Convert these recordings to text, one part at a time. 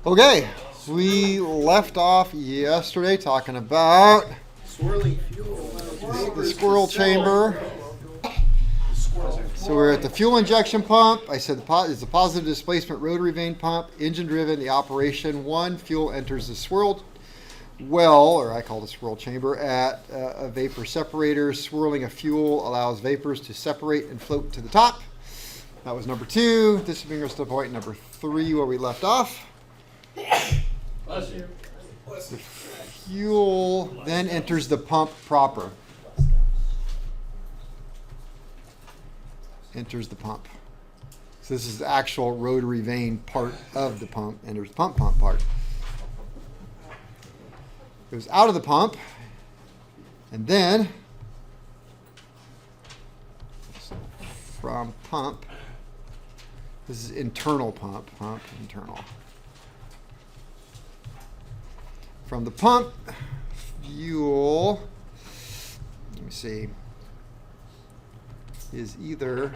Okay, we left off yesterday talking about Swirling fuel. the squirrel chamber. So we're at the fuel injection pump. I said it's a positive displacement rotary vane pump, engine driven. The operation 1, fuel enters the swirled well, or I call it the swirl chamber, at a vapor separator. Swirling of fuel allows vapors to separate and float to the top. That was number 2. This brings us to point number 3 where we left off. Bless you. The fuel then enters the pump proper. Enters the pump. So this is the actual rotary vane part of the pump. Enters the pump part. Goes out of the pump, and then from pump, this is internal pump, internal. From the pump, fuel, let me see, is either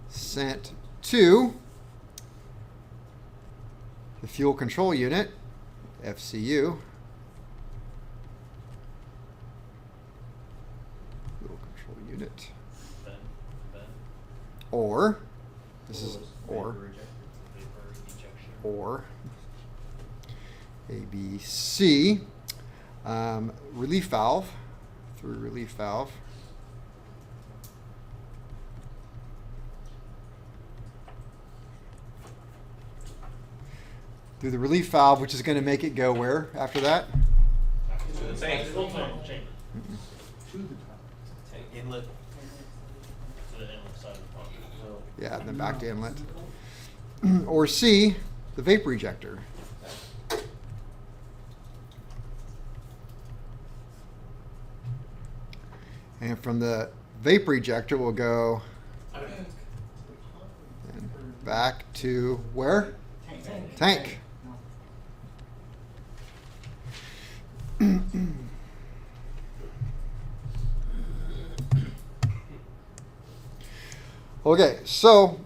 sent to the fuel control unit, FCU, fuel control unit, or, this is or ABC, relief valve, through relief valve. Through the relief valve, which is going to make it go where after that? To the tank. To the chamber. To the tank. Inlet. To the inlet side of the pump. Yeah, and then back to inlet. Or C, the vapor ejector. And from the vapor ejector, we'll go and back to where? Tank. Okay, so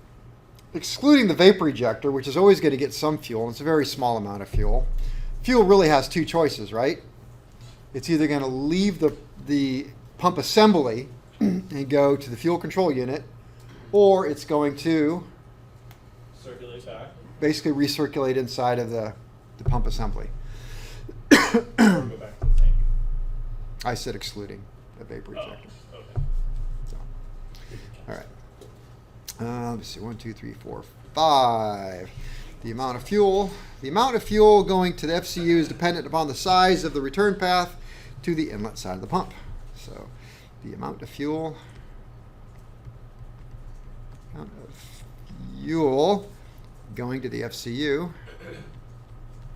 excluding the vapor ejector, which is always going to get some fuel, and it's a very small amount of fuel. Fuel really has 2 choices, right? It's either going to leave the pump assembly and go to the fuel control unit, or it's going to Circulate back. basically recirculate inside of the pump assembly. Or go back to the tank. I said excluding the vapor ejector. Oh, okay. So, all right. Let's see, 1, 2, 3, 4, 5. The amount of fuel. The amount of fuel going to the FCU is dependent upon the size of the return path to the inlet side of the pump. So the amount of fuel going to the FCU is dependent on the size of the return path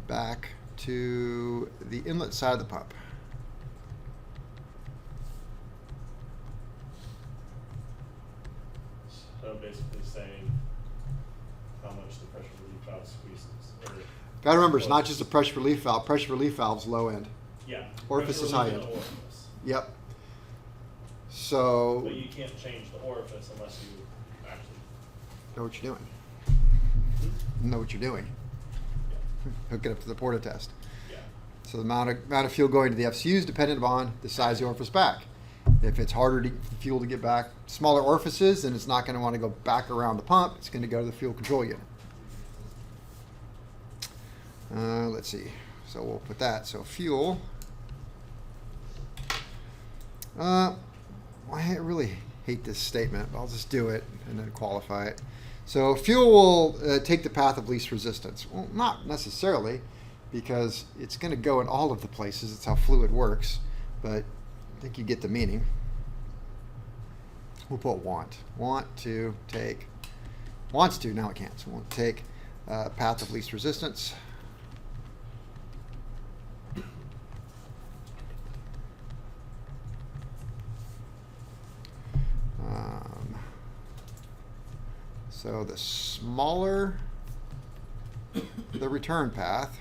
back to the inlet side of the pump. So basically saying how much the pressure relief valve squeezes. Got to remember, it's not just a pressure relief valve. Pressure relief valve's low end. Yeah. Orifice is high end. Orifice. Yep. So But you can't change the orifice unless you actually know what you're doing. Know what you're doing. Hook it up to the porta test. Yeah. So the amount of fuel going to the FCU is dependent upon the size of the orifice back. If it's harder fuel to get back, smaller orifices, then it's not going to want to go back around the pump. It's going to go to the fuel control unit. Let's see. So we'll put that. So fuel. I really hate this statement, but I'll just do it and then qualify it. So fuel will take the path of least resistance. Well, not necessarily, because it's going to go in all of the places. It's how fluid works, but I think you get the meaning. We'll put want. Want to take, wants to, now it can't. So we'll take path of least resistance. So the smaller the return path,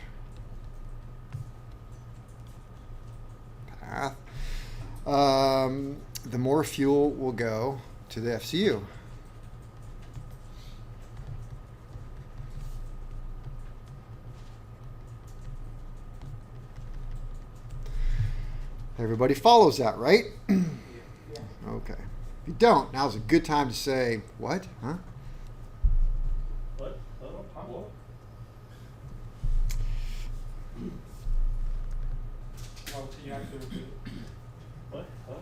the more fuel will go to the FCU. Everybody follows that, right? Okay. If you don't, now's a good time to say, what? Huh? What? What? Oh, can you actually repeat it? What? Huh?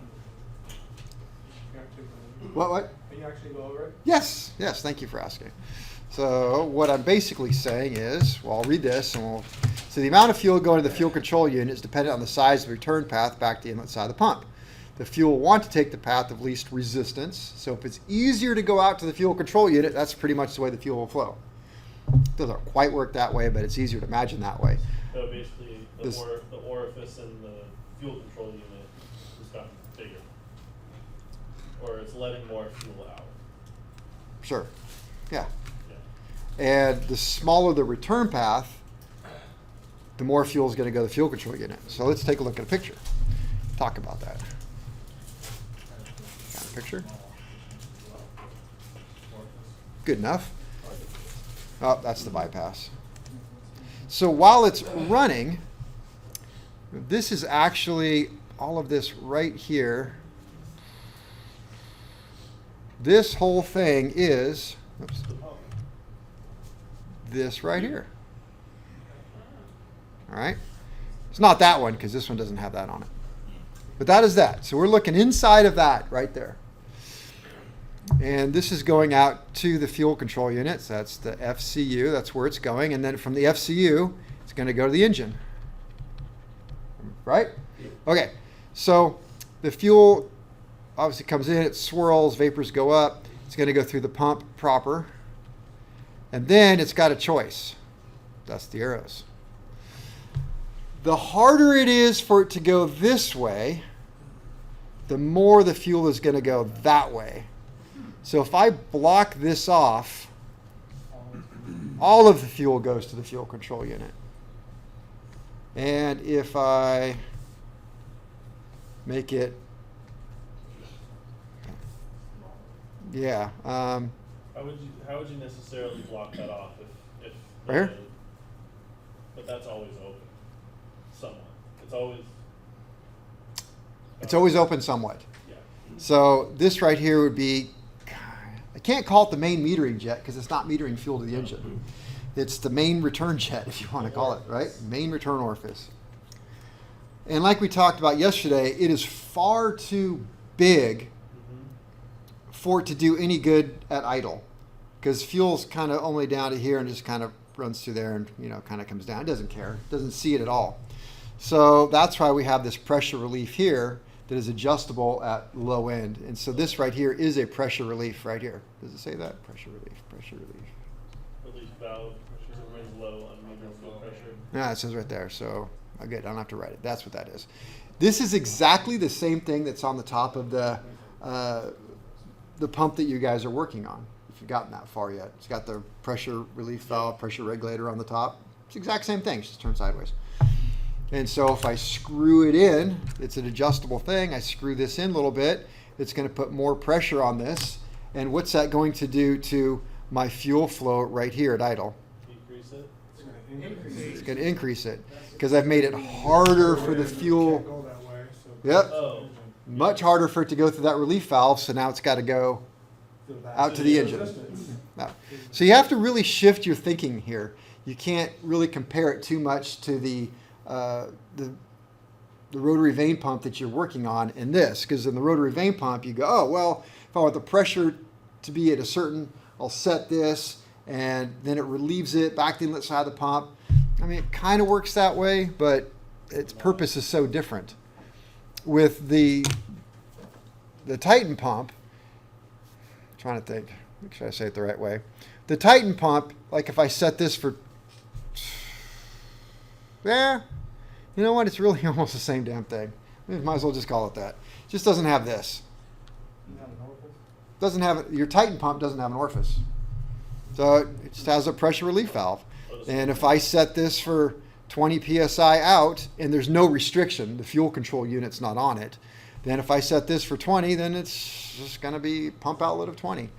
Can you actually What? Can you actually go over it? Yes, yes, thank you for asking. So what I'm basically saying is, well, I'll read this and so the amount of fuel going to the fuel control unit is dependent on the size of the return path back to the inlet side of the pump. The fuel will want to take the path of least resistance. So if it's easier to go out to the fuel control unit, that's pretty much the way the fuel will flow. It doesn't quite work that way, but it's easier to imagine that way. So basically, the This- orifice in the fuel control unit has gotten bigger, or it's letting more fuel out. Sure, yeah. Yeah. And the smaller the return path, the more fuel is going to go to the fuel control unit. So let's take a look at a picture. Talk about that. Got a picture? Good enough. Oh, that's the bypass. So while it's running, this is actually all of this right here. This whole thing is, oops, this right here. All right. It's not that one because this one doesn't have that on it. But that is that. So we're looking inside of that right there. And this is going out to the fuel control unit. So that's the FCU. That's where it's going. And then from the FCU, it's going to go to the engine. Right? Okay. So the fuel obviously comes in. It swirls. Vapors go up. It's going to go through the pump proper. And then it's got a choice. That's the arrows. The harder it is for it to go this way, the more the fuel is going to go that way. So if I block this off, all of the fuel goes to the fuel control unit. And if I make it, yeah. How would you necessarily block that off if Right here? But that's always open. Somewhat. It's always Open somewhat. Yeah. So this right here would be, I can't call it the main metering jet because it's not metering fuel to the engine. It's the main return jet, if you want to call it, right? Main return orifice. And like we talked about yesterday, it is far too big for it to do any good at idle, because fuel's kind of only down to here and just kind of runs through there and, you know, kind of comes down. It doesn't care. It doesn't see it at all. So that's why we have this pressure relief here that is adjustable at low end. And so this right here is a pressure relief right here. Does it say that? Pressure relief, pressure relief. Release valve pressure remains low on medium fuel pressure. Yeah, it says right there. So good, I don't have to write it. That's what that is. This is exactly the same thing that's on the top of the pump that you guys are working on, if you've gotten that far yet. It's got the pressure relief valve, pressure regulator on the top. It's the exact same thing, it's just turned sideways. And so if I screw it in, it's an adjustable thing. I screw this in a little bit. It's going to put more pressure on this. And what's that going to do to my fuel flow right here at idle? Decrease it. It's going to increase it because I've made it harder for the fuel. Can't go that way, so Yep. Oh. Much harder for it to go through that relief valve. So now it's got to go out to the engine. No. So you have to really shift your thinking here. You can't really compare it too much to the rotary vane pump that you're working on in this, because in the rotary vane pump you go, oh well, if I want the pressure to be at a certain, I'll set this, and then it relieves it back to the inlet side of the pump. I mean, it kind of works that way, but its purpose is so different. With the Titan pump, I'm trying to think, make sure I say it the right way. The Titan pump, like if I set this for, yeah, you know what? It's really almost the same damn thing. Might as well just call it that. It just doesn't have this. Doesn't have your Titan pump doesn't have an orifice. So it just has a pressure relief valve. And if I set this for 20 psi out, and there's no restriction, the fuel control unit's not on it, then if I set this for 20, then it's just going to be pump outlet of 20.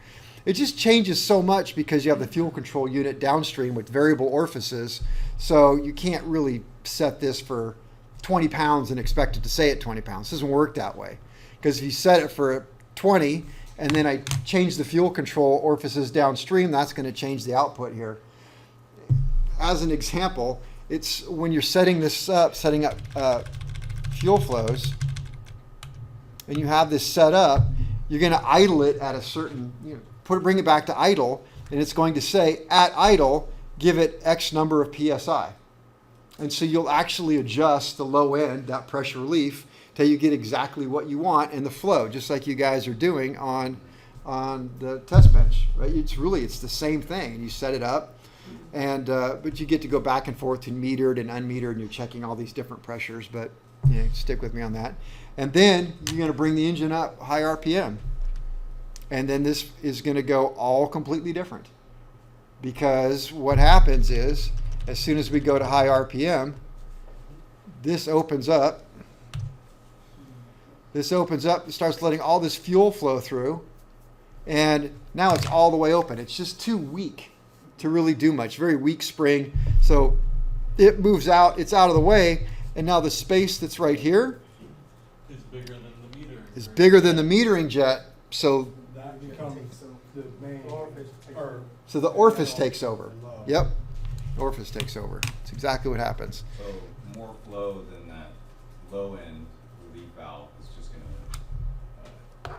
It just changes so much because you have the fuel control unit downstream with variable orifices, so you can't really set this for 20 pounds and expect it to stay at 20 pounds. It doesn't work that way. Because if you set it for 20 and then I change the fuel control orifices downstream, that's going to change the output here. As an example, it's when you're setting this up, setting up fuel flows, and you have this set up, you're going to idle it at a certain, bring it back to idle, and it's going to say, at idle, give it X number of PSI. And so you'll actually adjust the low end, that pressure relief, till you get exactly what you want in the flow, just like you guys are doing on the test bench, right? It's the same thing. And you set it up, and but you get to go back and forth to metered and unmetered, and you're checking all these different pressures, but stick with me on that. And then you're going to bring the engine up high RPM. And then this is going to go all completely different. Because what happens is, as soon as we go to high RPM, this opens up. This opens up, it starts letting all this fuel flow through. And now it's all the way open. It's just too weak to really do much. Very weak spring. So it moves out, it's out of the way. And now the space that's right here It's bigger than the meter. is bigger than the metering jet. So That becomes the main orifice. So the orifice takes over. Yep. Orifice takes over. It's exactly what happens. So more flow than that low end relief valve is just gonna,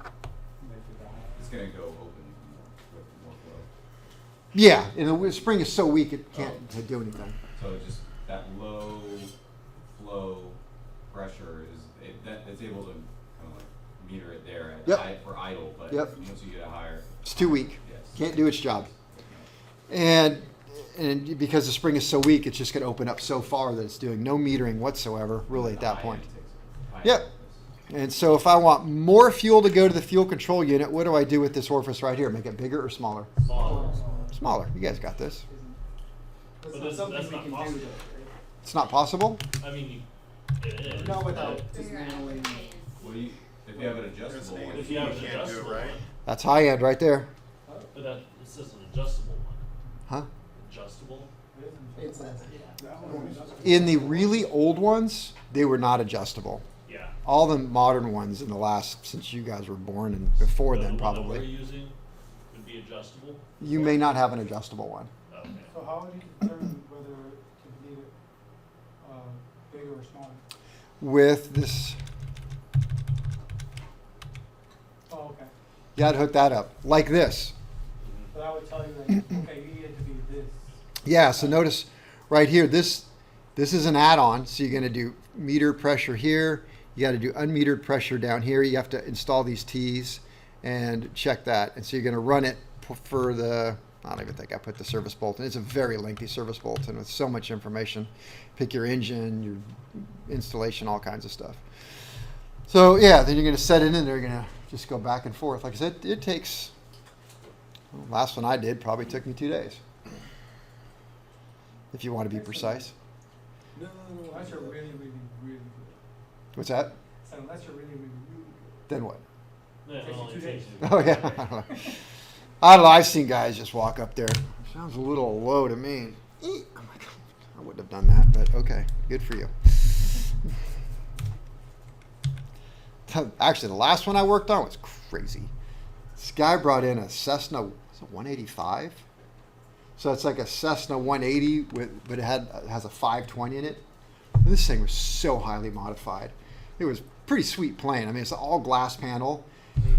it's gonna go open with more flow. Yeah, and the spring is so weak it can't do anything. So just that low flow pressure it's able to kind of like meter it there at Yep. for idle, but Yep. once you get a higher, It's too weak. yes. Can't do its job. And because the spring is so weak, it's just going to open up so far that it's doing no metering whatsoever, really, at The that high point. end takes it. High Yep. end And so if I want more fuel to go to the fuel control unit, what do I do with this orifice right here? Make it bigger or smaller? Smaller. Smaller. You guys got this. But that's not possible. It's not possible? I mean, it is. Not without but dismantling. Well, if you have an adjustable one, If you have an can't do it, adjustable right? one, That's high end right there. but it says an adjustable one. Huh? Adjustable? It's that one. In the really old ones, they were not adjustable. Yeah. All the modern ones in the last, since you guys were born and before But then the one that probably, we're using would be adjustable? you may not have an adjustable one. Okay. So how would you determine whether to leave it bigger or smaller? With this, Oh, okay. you got to hook that up like this. So that would tell you that, okay, you need it to be this. Yeah, so notice right here, this is an add-on. So you're going to do meter pressure here. You got to do unmetered pressure down here. You have to install these T's and check that. And so you're going to run it for the, I don't even think I put the service bulletin. It's a very lengthy service bulletin with so much information. Pick your engine, your installation, all kinds of stuff. So yeah, then you're going to set it in there. You're going to just go back and forth. Like I said, it takes, well, last one I did probably took me 2 days. If you want to be precise. No, unless you're really, really, really good. What's that? So unless you're really, really, really good. Then what? Yeah, it Takes you only 2 takes days. you- Oh yeah. I don't know. I've seen guys just walk up there. Sounds a little low to me. I'm like, I wouldn't have done that, but okay, good for you. Actually, the last one I worked on was crazy. This guy brought in a Cessna, was it 185? So it's like a Cessna 180, but it has a 520 in it. And this thing was so highly modified. It was pretty sweet plane. I mean, it's all glass panel.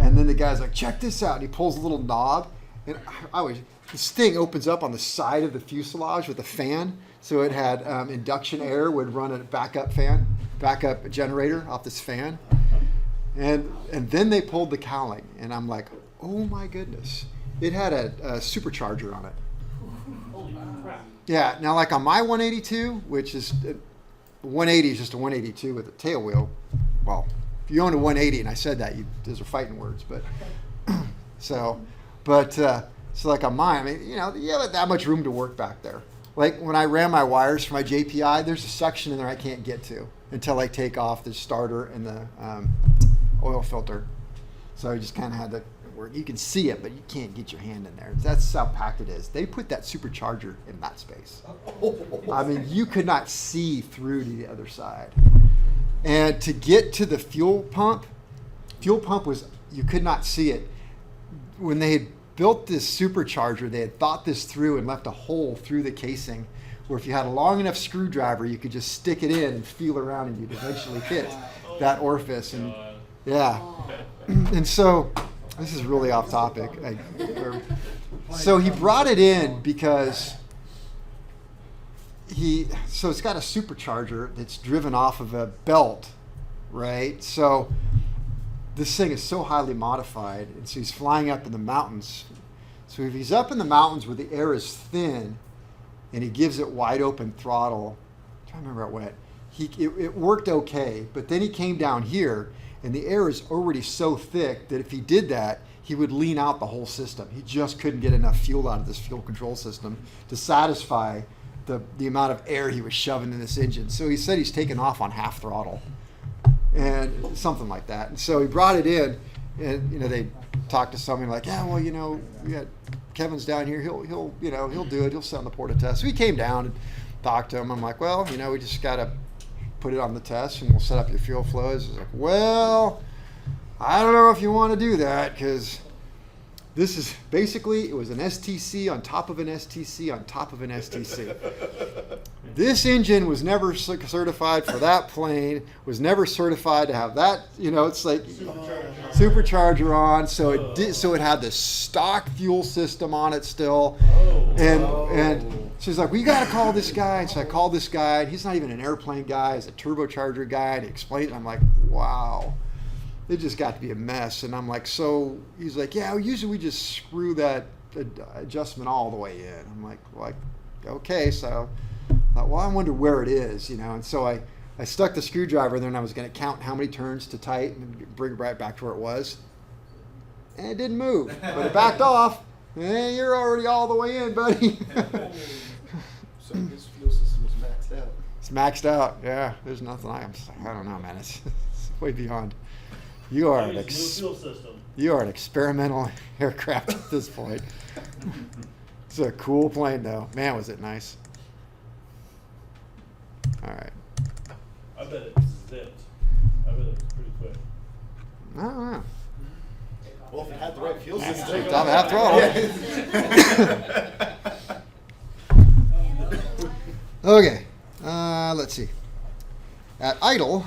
And then the guy's like, check this out. And he pulls a little knob. And this thing opens up on the side of the fuselage with a fan. So it had induction air would run a backup generator off this fan. And then they pulled the cowling. And I'm like, oh my goodness. It had a supercharger on it. Holy crap. Yeah, now like on my 182, which is 180 is just a 182 with a tail wheel. Well, if you own a 180, and I said that, those are fighting words, but so So like on mine, I mean, you know, you have that much room to work back there. Like when I ran my wires for my JPI, there's a section in there I can't get to until I take off the starter and the oil filter. So I just kind of had to work. You can see it, but you can't get your hand in there. That's how packed it is. They put that supercharger in that space. I mean, you could not see through to the other side. And to get to the fuel pump was, you could not see it. When they had built this supercharger, they had thought this through and left a hole through the casing where if you had a long enough screwdriver, you could just stick it in and feel around and you'd eventually hit that orifice. And yeah. And so, this is really off topic. So he brought it in because so it's got a supercharger that's driven off of a belt, right? So this thing is so highly modified, and so he's flying up in the mountains. So if he's up in the mountains where the air is thin, and he gives it wide open throttle, I'm trying to remember how it went. It worked okay, but then he came down here, and the air is already so thick that if he did that, he would lean out the whole system. He just couldn't get enough fuel out of this fuel control system to satisfy the amount of air he was shoving in this engine. So he said he's taken off on half throttle and something like that. And so he brought it in, and you know, they talked to somebody like, yeah, well, you know, we got Kevin's down here. He'll do it. He'll sit on the port of test. So he came down and talked to him. I'm like, well, you know, we just got to put it on the test and we'll set up your fuel flows. He's like, well, I don't know if you want to do that because this is basically, it was an STC on top of an STC on top of an STC. This engine was never certified for that plane, was never certified to have that, you know, it's like supercharger on. So it did, so it had the stock fuel system on it still. And she's like, well, you got to call this guy. And so I called this guy, and he's not even an airplane guy, he's a turbocharger guy. And he explained it. I'm like, wow. It just got to be a mess. And I'm like, so he's like, yeah, usually we just screw that adjustment all the way in. I'm like, okay. So I thought, well, I wonder where it is, you know. And so I stuck the screwdriver there, and I was going to count how many turns to tighten and bring it right back to where it was. And it didn't move, but it backed off. Hey, you're already all the way in, buddy. So his fuel system is maxed out. It's maxed out. Yeah, there's nothing. I don't know, man. It's way beyond. You are New fuel system. You are an experimental aircraft at this point. It's a cool plane, though. Man, was it nice. All right. I bet it zipped. I bet it was pretty quick. I don't know. Well, if it had the right fuel Take system. it off half throttle. Okay. Let's see. At idle,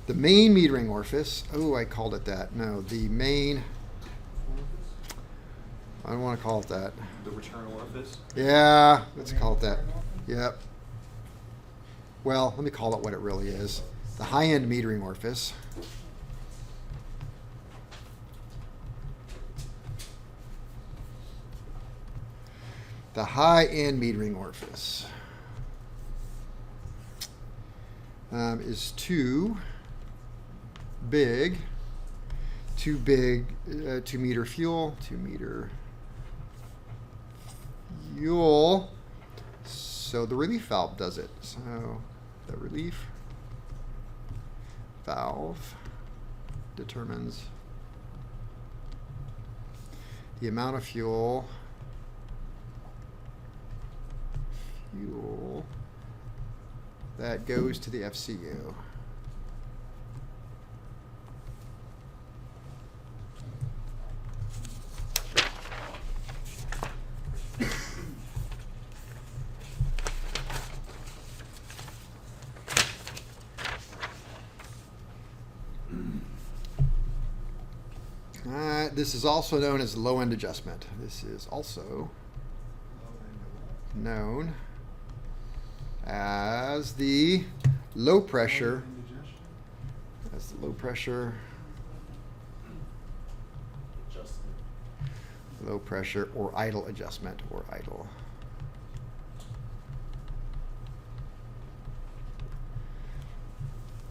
the main metering orifice. Oh, I called it that. No, the main. I don't want to call it that. The return orifice? Yeah, let's call it that. Yep. Well, let me call it what it really is. The high-end metering orifice. The high-end metering orifice is too big. 2 meter fuel, 2 meter fuel. So the relief valve does it. So the relief valve determines the amount of fuel that goes to the FCU. This is also known as low end adjustment. This is also known as the low pressure. That's the low pressure. Adjustment. Low pressure or idle adjustment or idle.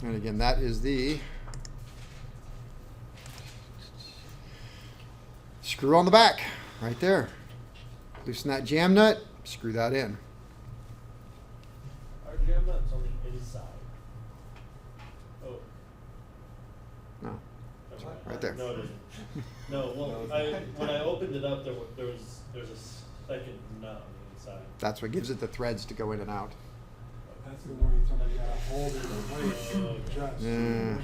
And again, that is the screw on the back, right there. Loosen that jam nut, screw that in. Our jam nut's on the inside. Oh. No, never mind. right there. No, it isn't. No, well, when I opened it up, there's a second nut on the inside. That's what gives it the threads to go in and out. That's the one you're talking about, hold it in place, Oh, adjust. Yeah. And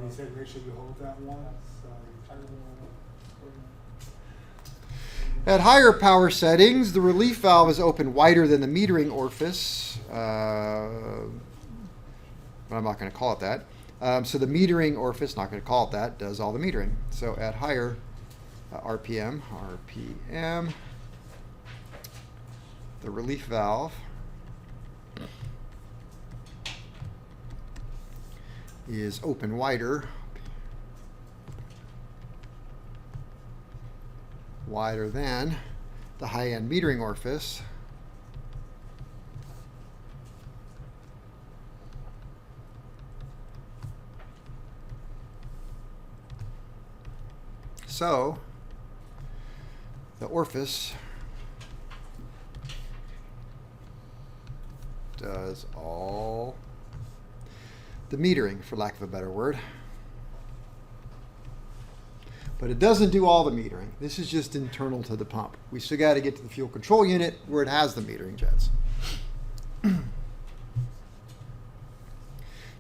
he said, make sure you hold that one, so you tighten it. At higher power settings, the relief valve is open wider than the metering orifice. But I'm not going to call it that. So the metering orifice, not going to call it that, does all the metering. So at higher RPM, the relief valve is open wider than the high-end metering orifice. So the orifice does all the metering, for lack of a better word. But it doesn't do all the metering. This is just internal to the pump. We still got to get to the fuel control unit where it has the metering jets.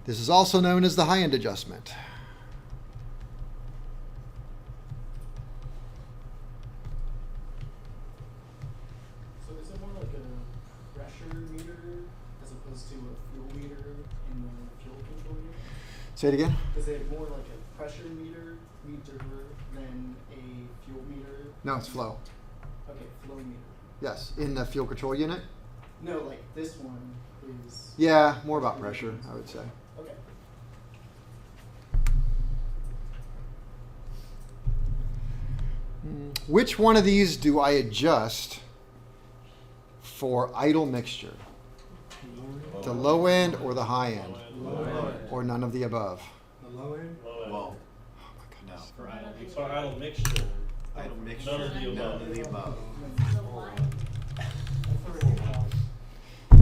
This is also known as the high-end adjustment. So is it more like a pressure meter as opposed to a fuel meter in the fuel control unit? Say it again. Is it more like a pressure meter than a fuel meter? No, it's flow. Okay, flow meter. Yes, in the fuel control unit. No, like this one is. Yeah, more about pressure, I would say. Okay. Which one of these do I adjust for idle mixture? The low end or the high end? Low end. Or none of the above? The low end? Low end. Well, Oh my no. goodness. For idle mixture. Idle mixture, None of the above. none of the above.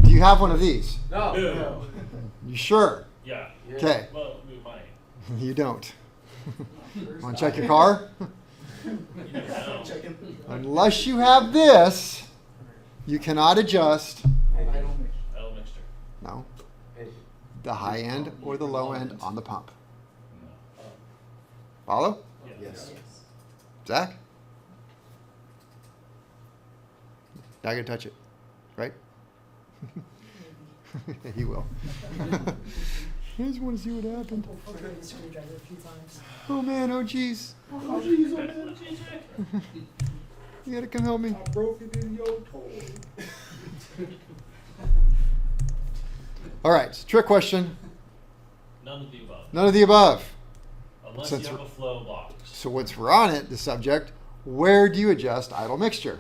Do you have one of these? No. You sure? Yeah. Okay. Well, we might. You don't. Want to check your car? You never know. Checking. Unless you have this, you cannot adjust. Idle mixture. Idle mixture. No. The high end or the low end on the pump. No. Follow? Yes. Zach? Not gonna touch it, right? He will. I just want to see what happened. Oh man, oh geez. Oh, jeez, oh, That's man. what you check. You gotta come help me. I broke it in your toe. All right, trick question. None of the above. None of the above. Unless Since you have we're- a flow box. So once we're on it, the subject, where do you adjust idle mixture?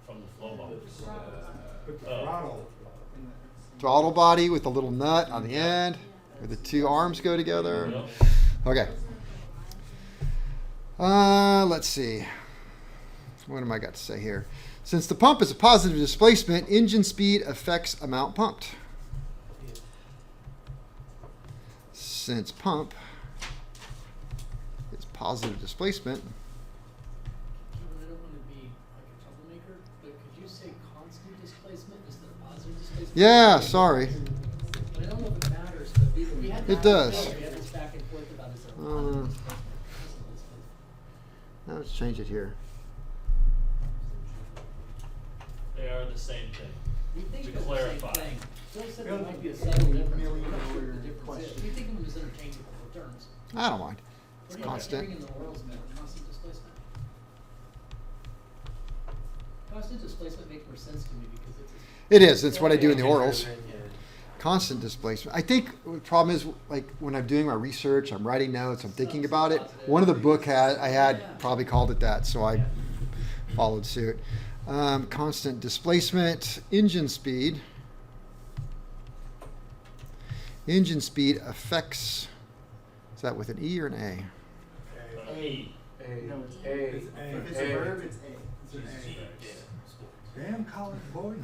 From the flow box. Put the Oh. throttle. Throttle body with a little nut on the end, where the two arms go together. Yep. Okay. Let's see. What am I got to say here? Since the pump is a positive displacement, engine speed affects amount pumped. Since pump is positive displacement, I don't want to be like a troublemaker, but could you say constant displacement instead of positive displacement? yeah, sorry. But I don't know if it matters, but we had It this does. before, we had this back and forth about is it a Uh, positive displacement? Constant displacement. Now let's change it here. They are the same thing. We think To they're the clarify. same thing. Phil said there might be a subtle difference, we're Million not sure what the dollar difference is. question. We think of them as interchangeable terms. I don't mind. What It's are you constant. hearing in the orals meant, constant displacement? Constant displacement makes more sense to me because it's. It is. That's what I do in the orals. Constant displacement. I think the problem is, like, when I'm doing my research, I'm writing notes, I'm thinking about it. One of the book I had probably called it that, so I followed suit. Constant displacement, engine speed. Engine speed affects, is that with an E or an A? E. A. No, it's A. It's A. If it's A. a verb, it's A. It's an A. Damn college boy.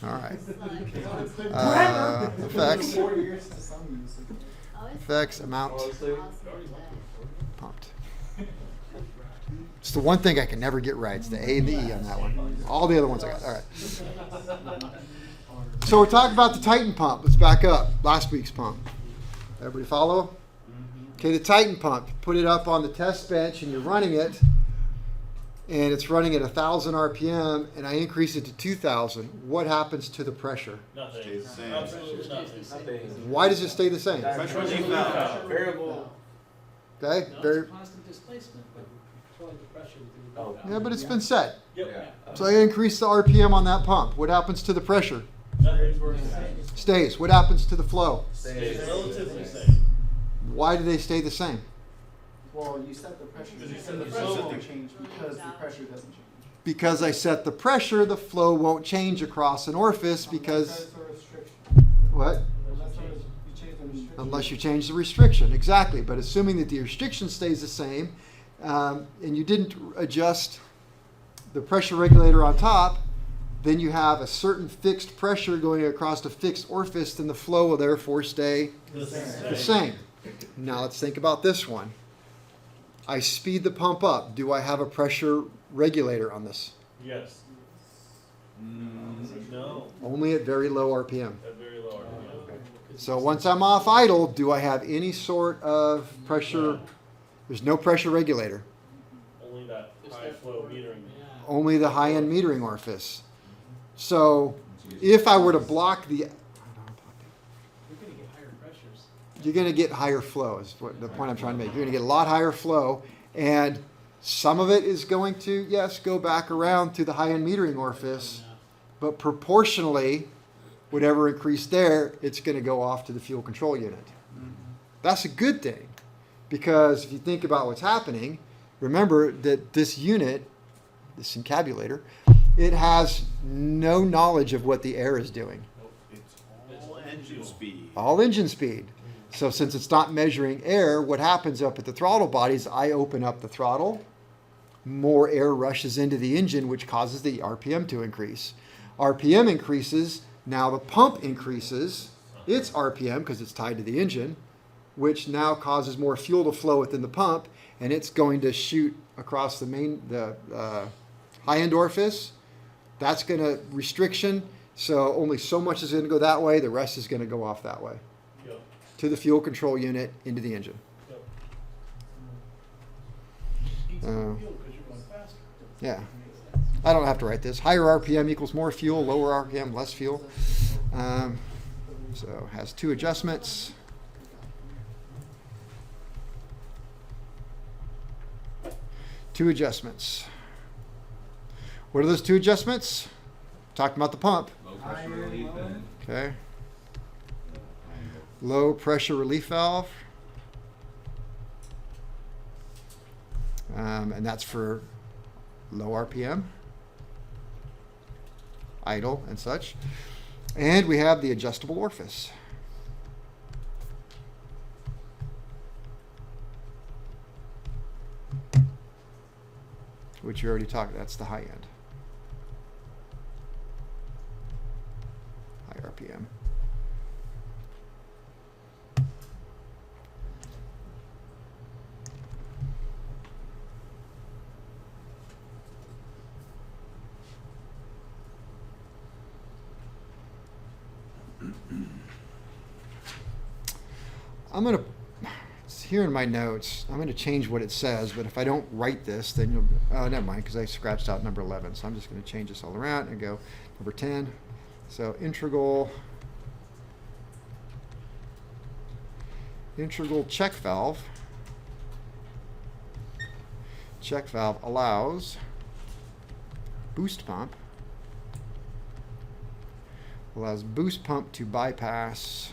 All right. It's like- Effects. 4 years to some use. Effects, amount, Honestly, pumped. It's the one thing I can never get right. It's the A and the E on that one. All the other ones I got. All right. So we're talking about the Titan pump. Let's back up. Last week's pump. Everybody follow? Okay, the Titan pump. You put it up on the test bench and you're running it, and it's running at 1,000 RPM, and I increase it to 2,000. What happens to the pressure? Nothing. Stays the same. Absolutely nothing. nothing. Why does it stay the same? Pressure Pressure relief relief valve. valve. Variable. Okay, No, very. it's a constant displacement, but controlling the pressure with the Oh. Yeah, but it's been set. Yep. Yeah. So I increase the RPM on that pump. What happens to the pressure? Nothing. Stays. What happens to the flow? Stays relatively same. Why do they stay the same? Well, you set the pressure, Because you so set the the flow pressure. won't change because the pressure doesn't change. Because I set the pressure, the flow won't change across an orifice because Unless there's a restriction. what? Unless there's, you change the restriction. Unless you change the restriction, exactly. But assuming that the restriction stays the same, and you didn't adjust the pressure regulator on top, then you have a certain fixed pressure going across a fixed orifice, then the flow will therefore stay the same. Now let's think about this one. I speed the pump up. Do I have a pressure regulator on this? Yes. No. Only at very low RPM. At very low RPM. So once I'm off idle, do I have any sort of pressure? There's no pressure regulator. Only that Just high that flow for- metering. Yeah. Only the high-end metering orifice. So if I were to block the, You're gonna get higher pressures. you're going to get higher flow is what the point I'm trying to make. You're going to get a lot higher flow, and some of it is going to, yes, go back around to the high-end metering orifice, but proportionally, whatever increase there, it's going to go off to the fuel control unit. That's a good thing, because if you think about what's happening, remember that this unit, this encabulator, it has no knowledge of what the air is doing. It's all engine speed. All engine speed. So since it's not measuring air, what happens up at the throttle body is I open up the throttle, more air rushes into the engine, which causes the RPM to increase. RPM increases, now the pump increases its RPM because it's tied to the engine, which now causes more fuel to flow within the pump, and it's going to shoot across the high-end orifice. That's going to restriction, so only so much is going to go that way, the rest is going to go off that way Yep. to the fuel control unit into the engine. Yep. Eats Uh, more fuel 'cause you're going faster. Yeah. Makes sense. I don't have to write this. Higher RPM equals more fuel, lower RPM, less fuel. So has two adjustments. Two adjustments. What are those two adjustments? Talking about the pump. Low pressure relief and Okay. Low pressure relief valve. And that's for low RPM, idle and such. And we have the adjustable orifice. Which you already talked, that's the high end. High RPM. I'm going to, it's here in my notes, I'm going to change what it says, but if I don't write this, then you'll, oh, never mind, because I scratched out number 11. So I'm just going to change this all around and go number 10. So integral check valve. Check valve allows boost pump. Allows boost pump to bypass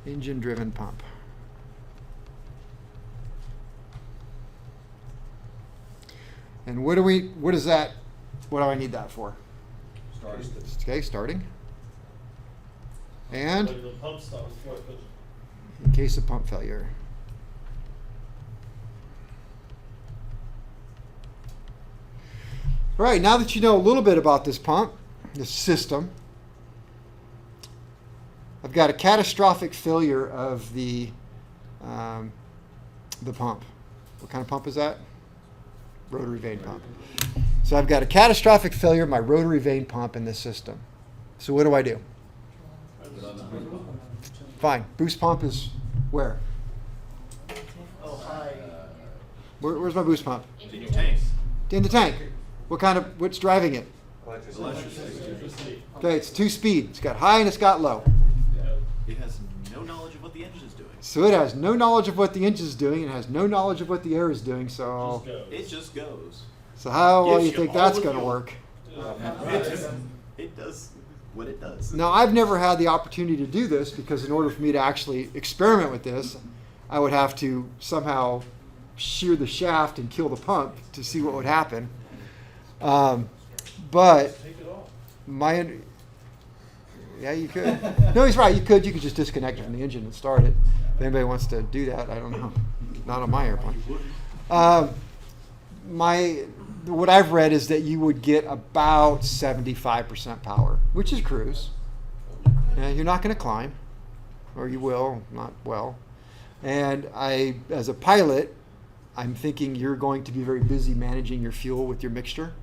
engine driven pump. And what do I need that for? starts. Okay, starting. And Like the pump stops before it puts in case of pump failure. All right, now that you know a little bit about this pump, this system, I've got a catastrophic failure of the pump. What kind of pump is that? Rotary vane pump. So I've got a catastrophic failure of my rotary vane pump in this system. So what do I do? Fine. Boost pump is where? Oh, hi. Where's my boost pump? In your tank. In the tank. What's driving it? Electricity. Okay, it's 2-speed. It's got high and it's got low. It has no knowledge of what the engine is doing. So it has no knowledge of what the engine is doing. It has no knowledge of what the air is doing. So, It just goes. so how well do you Gives think you all that's the going to fuel. work? It does what it does. Now, I've never had the opportunity to do this because in order for me to actually experiment with this, I would have to somehow shear the shaft and kill the pump to see what would happen. But yeah, you could. No, he's right. You could just disconnect it from the engine and start it. If anybody wants to do that, I don't know. Not on my airplane. What I've read is that you would get about 75% power, which is cruise. You're not going to climb, or you will, not well. And as a pilot, I'm thinking you're going to be very busy managing your fuel with your mixture,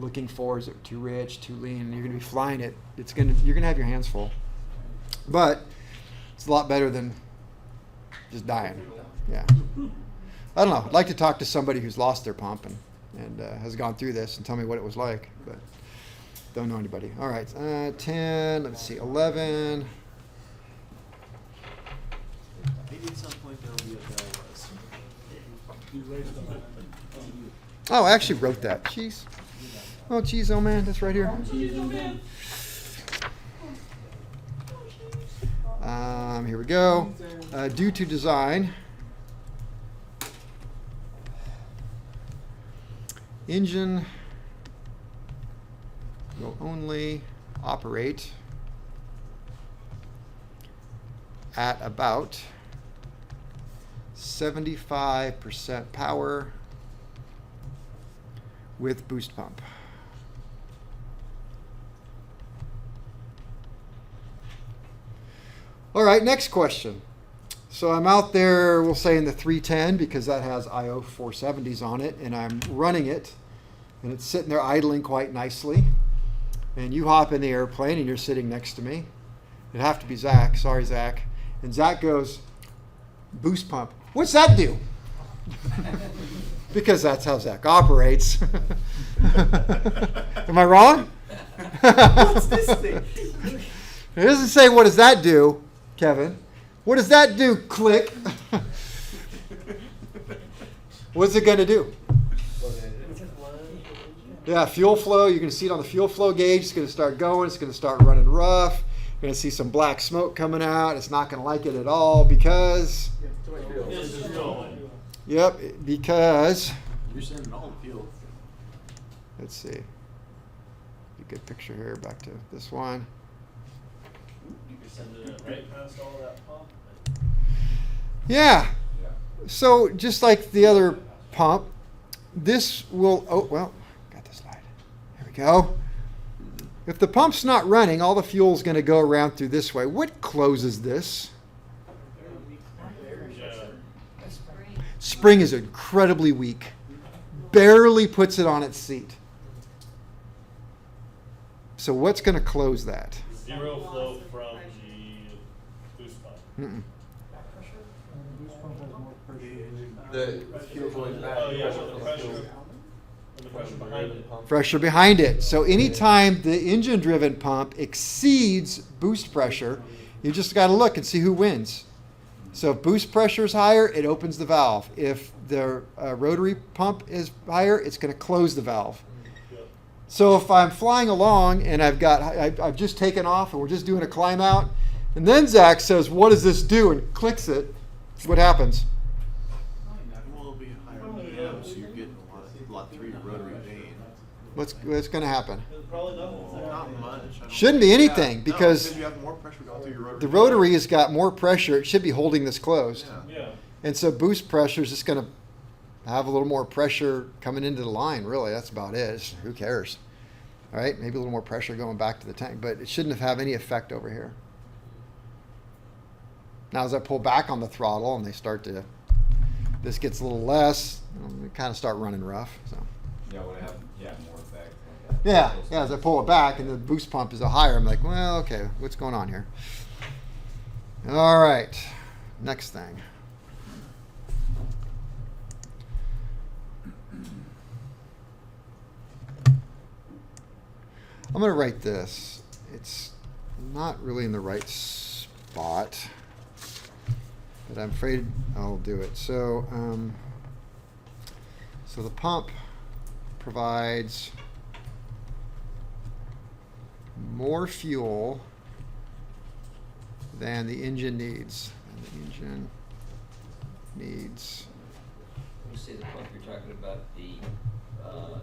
looking for, is it too rich, too lean, and you're going to be flying it. You're going to have your hands full. But it's a lot better than just dying. Yeah. I don't know. I'd like to talk to somebody who's lost their pump and has gone through this and tell me what it was like, but don't know anybody. All right, 10, let's see, 11. Maybe at some point there'll be a guy Oh, I actually wrote that. Jeez. Oh, geez, oh man, that's right here. Here we go. Due to design, engine will only operate at about 75% power with boost pump. All right, next question. So I'm out there, we'll say in the 310 because that has IO 470s on it, and I'm running it, and it's sitting there idling quite nicely. And you hop in the airplane, and you're sitting next to me. It'd have to be Zach. Sorry, Zach. And Zach goes, boost pump. What's that do? Because that's how Zach operates. Am I wrong? What's this thing? It doesn't say what does that do, Kevin. What does that do? Click. What's it going to do? Yeah, fuel flow. You're going to see it on the fuel flow gauge. It's going to start going. It's going to start running rough. You're going to see some black smoke coming out. It's not going to like it at all because... It's just going. Yep, because... You're sending all the fuel. Let's see. A good picture here. Back to this one. You're sending it right past all that pump. Yeah. So just like the other pump, this will... Oh, well, got the slide. There we go. If the pump's not running, all the fuel's going to go around through this way. What closes this? Spring is incredibly weak. Barely puts it on its seat. So what's going to close that? Zero flow from the boost pump. Mm-mm. The fuel going back. Oh yeah, so the pressure. And the pressure behind it. Pressure behind it. So anytime the engine-driven pump exceeds boost pressure, you just got to look and see who wins. So if boost pressure is higher, it opens the valve. If the rotary pump is higher, it's going to close the valve. So if I'm flying along and I've just taken off and we're just doing a climb out, and then Zach says, "What does this do?" and clicks it, what happens? Well, it'll be a higher EM, so you're getting a lot 3 rotary vane. What's going to happen? Probably nothing. Not much. I don't Shouldn't be think. anything No, because you have more pressure pressure going through your rotary. The rotary has got more pressure. It should be holding this closed. Yeah. Yeah. And so boost pressure is just going to have a little more pressure coming into the line, really. That's about it. Who cares? All right, maybe a little more pressure going back to the tank, but it shouldn't have any effect over here. Now, as I pull back on the throttle and this gets a little less, we kind of start running rough. So. Yeah, would have, more effect. Like that. Yeah, as I pull it back and the boost pump is a higher, I'm like, well, okay, what's going on here? All right, next thing. I'm going to write this. It's not really in the right spot, but I'm afraid I'll do it. So, so the pump provides more fuel than the engine needs. And the engine needs. When you say the pump, you're talking about the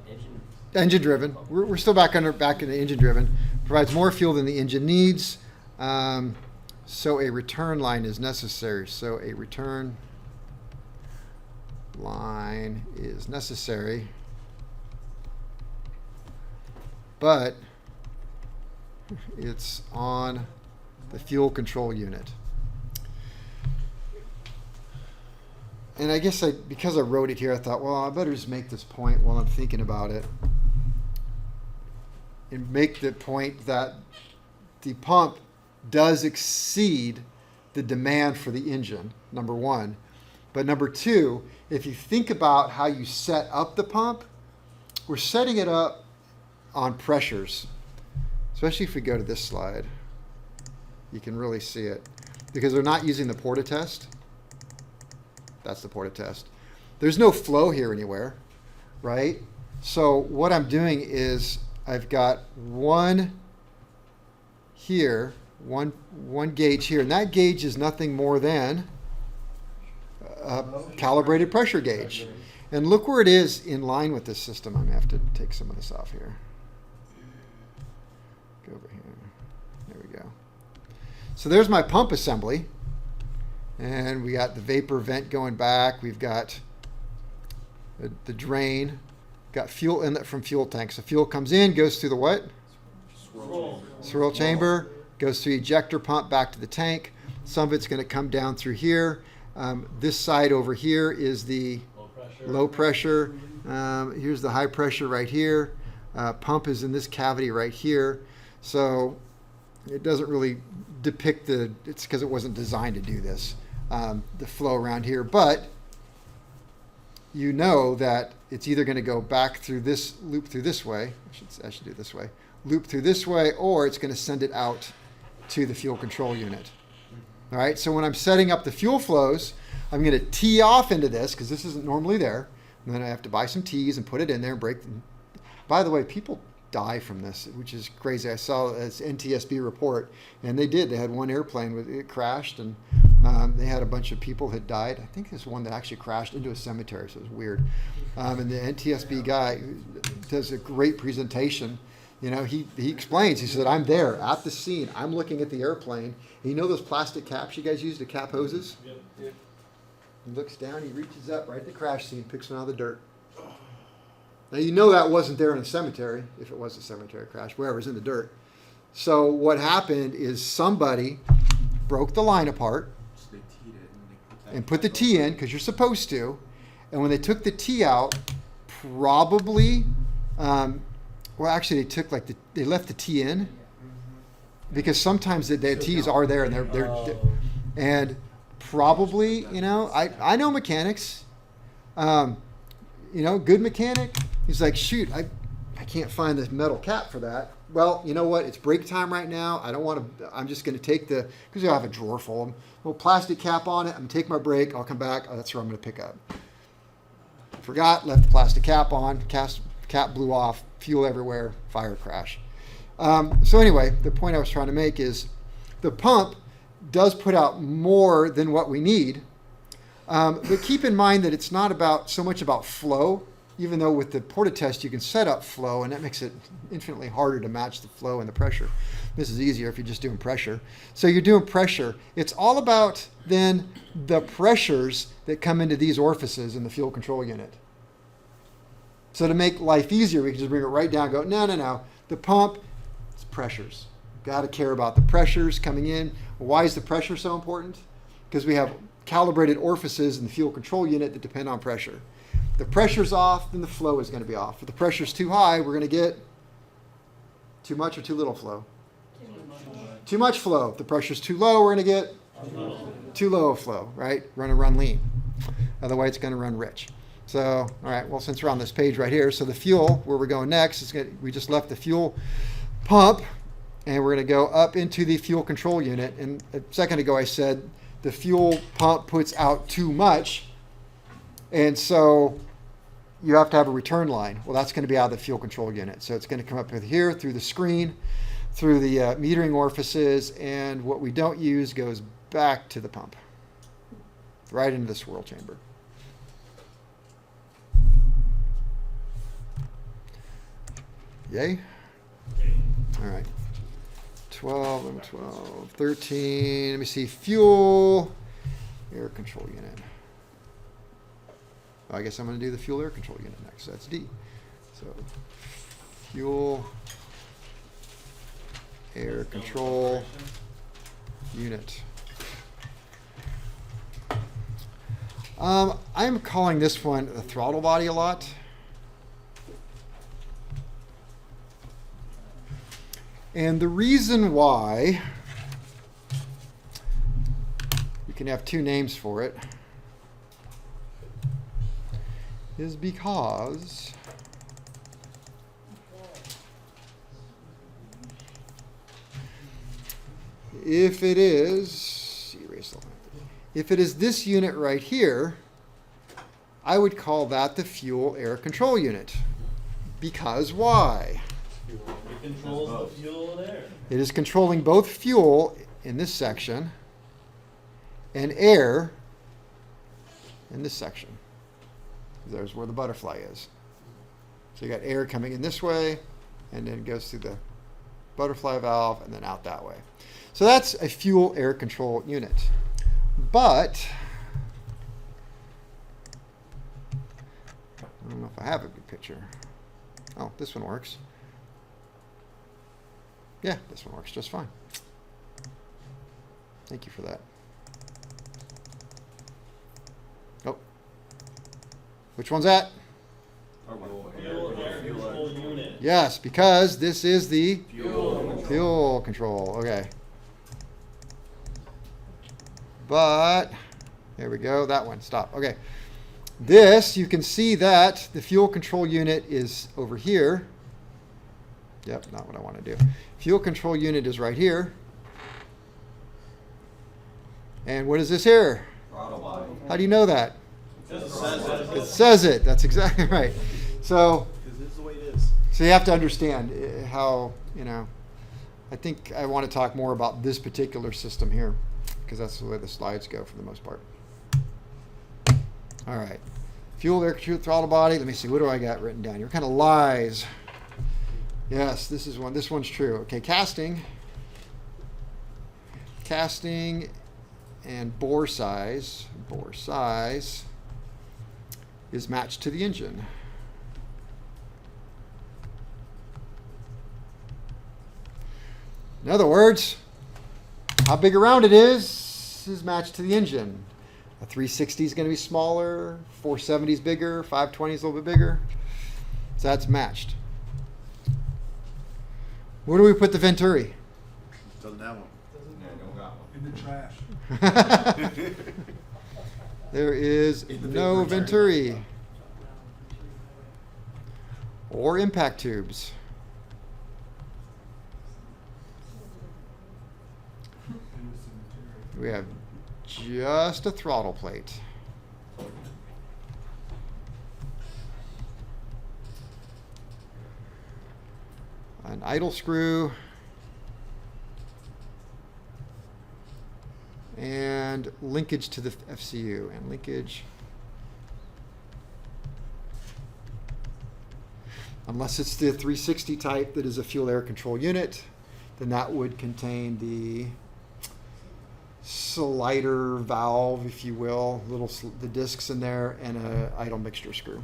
engine? Engine driven. We're still back in the engine driven. Provides more fuel than the engine needs. So a return line is necessary. So a return line is necessary. But it's on the fuel control unit. And I guess because I wrote it here, I thought, well, I better just make this point while I'm thinking about it. And make the point that the pump does exceed the demand for the engine, number one. But number two, if you think about how you set up the pump, we're setting it up on pressures. Especially if we go to this slide, you can really see it. Because they're not using the porta test. That's the porta test. There's no flow here anywhere, right? So what I'm doing is I've got one here, one gauge here, and that gauge is nothing more than a calibrated pressure gauge. And look where it is in line with this system. I'm going to have to take some of this off here. Go over here. There we go. So there's my pump assembly. And we got the vapor vent going back. We've got the drain. Got fuel inlet from fuel tank. So fuel comes in, goes through the what? Swirl chamber. Goes through ejector pump back to the tank. Some of it's going to come down through here. This side over here is the low pressure. Here's the high pressure right here. Pump is in this cavity right here. So it doesn't really depict it's because it wasn't designed to do this, the flow around here. But you know that it's either going to go back through this, loop through this way. I should do it this way. Loop through this way, or it's going to send it out to the fuel control unit. All right, so when I'm setting up the fuel flows, I'm going to tee off into this because this isn't normally there. And then I have to buy some tees and put it in there and break them. By the way, people die from this, which is crazy. I saw this NTSB report, and they did. They had one airplane, it crashed, and they had a bunch of people had died. I think there's one that actually crashed into a cemetery, so it was weird. And the NTSB guy does a great presentation. You know, he explains. He said, "I'm there at the scene. I'm looking at the airplane. And you know those plastic caps you guys use to cap hoses? Yep. He looks down. He reaches up right at the crash scene, picks one out of the dirt. Now you know that wasn't there in a cemetery. If it was a cemetery crash, wherever it's in the dirt. So what happened is somebody broke the line apart So they teed it and put the T in because you're supposed to. And when they took the T out, probably, well, actually they left the T in because sometimes the T's are there and they're and probably, you know, I know mechanics, you know, good mechanic. He's like, shoot, I can't find this metal cap for that. Well, you know what? It's break time right now. I don't want to, I'm just going to take because I have a drawer full of them. Little plastic cap on it. I'm going to take my break. I'll come back. Oh, that's where I'm going to pick up. Forgot, left the plastic cap on. Cap blew off. Fuel everywhere. Fire crash. So anyway, the point I was trying to make is the pump does put out more than what we need. But keep in mind that it's not so much about flow even though with the porta test you can set up flow, and that makes it infinitely harder to match the flow and the pressure. This is easier if you're just doing pressure. So you're doing pressure. It's all about then the pressures that come into these orifices in the fuel control unit. So to make life easier, we can just bring it right down and go, no. The pump, it's pressures. Got to care about the pressures coming in. Why is the pressure so important? Because we have calibrated orifices in the fuel control unit that depend on pressure. If the pressure's off, then the flow is going to be off. If the pressure's too high, we're going to get too much or too little flow. Too much flow. If the pressure's too low, we're going to get too low of flow, right? Run lean. Otherwise, it's going to run rich. So, all right, well, since we're on this page right here, so the fuel, where we're going next, we just left the fuel pump, and we're going to go up into the fuel control unit. And a second ago, I said the fuel pump puts out too much, and so you have to have a return line. Well, that's going to be out of the fuel control unit. So it's going to come up here through the screen, through the metering orifices, and what we don't use goes back to the pump, right into the swirl chamber. Yay? All right. 12, 11, 12, 13. Let me see. Fuel air control unit. I guess I'm going to do the fuel air control unit next. So that's D. So fuel air control unit. I'm calling this one the throttle body a lot. And the reason why, you can have two names for it, is because if it is, if it is this unit right here, I would call that the fuel air control unit. Because why? It controls the fuel and air. It is controlling both fuel in this section and air in this section. There's where the butterfly is. So you got air coming in this way, and then it goes through the butterfly valve and then out that way. So that's a fuel air control unit. But I don't know if I have a good picture. Oh, this one works. Yeah, this one works just fine. Thank you for that. Oh. Which one's that? Fuel air control unit. Yes, because this is the Fuel. fuel control. Okay. But, there we go. That one. Stop. Okay. This, you can see that the fuel control unit is over here. Yep, not what I want to do. Fuel control unit is right here. And what is this here? Throttle body. How do you know that? Just says it. It says it. That's exactly right. So, Because this is the way it is. so you have to understand how, I think I want to talk more about this particular system here, because that's the way the slides go for the most part. All right. Fuel air control throttle body. Let me see. What do I got written down here? What kind of lies? Yes, this is one. This one's true. Okay, casting and bore size is matched to the engine. In other words, how big around it is matched to the engine. A 360 is going to be smaller, 470 is bigger, 520 is a little bit bigger. So that's matched. Where do we put the Venturi? Doesn't have one. Yeah, don't got one. In the trash. There is no Venturi or impact tubes. We have just a throttle plate. An idle screw and linkage to the FCU and linkage Unless it's the 360 type that is a fuel air control unit, then that would contain the slider valve, if you will, the discs in there, and a idle mixture screw.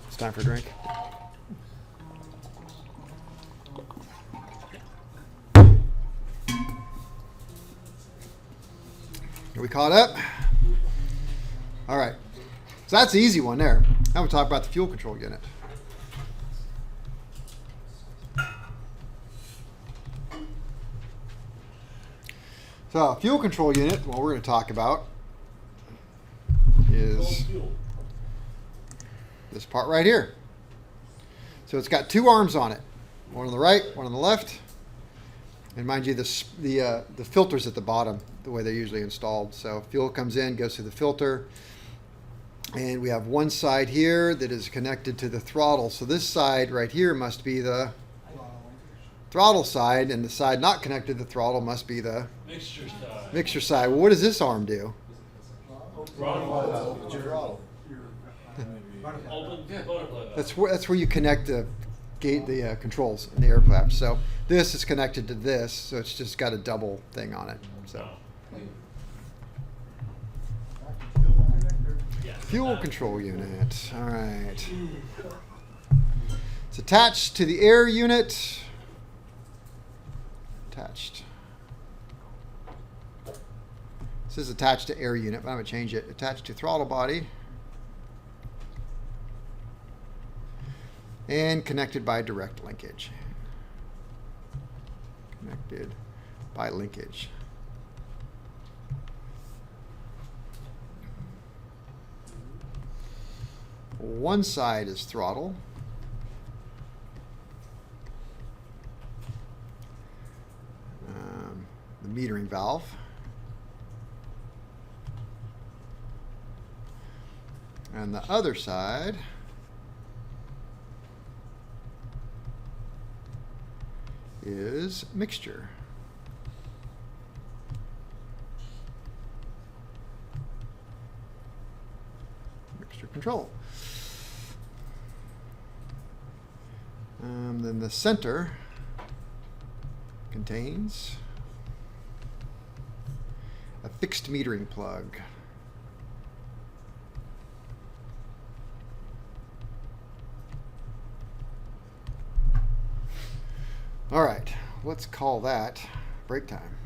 It's time for a drink. Are we caught up? All right. So that's the easy one there. Now we'll talk about the fuel control unit. So fuel control unit, what we're going to talk about is Fuel. this part right here. So it's got two arms on it, one on the right, one on the left. And mind you, the filter's at the bottom, the way they're usually installed. So fuel comes in, goes through the filter, and we have one side here that is connected to the throttle. So this side right here must be the throttle side, and the side not connected to the throttle must be the Mixture side. mixture side. Well, what does this arm do? Throttle. Butterfly. Open butterfly valve. That's where you connect the controls in the air flaps. So this is connected to this, so it's just got a double thing on it. So Yes. fuel control unit. All right. It's attached to the air unit. Attached. This is attached to air unit, but I'm going to change it. Attached to throttle body. And connected by direct linkage. Connected by linkage. One side is throttle. The metering valve. And the other side is mixture. Mixture control. Then the center contains a fixed metering plug. All right, let's call that break time.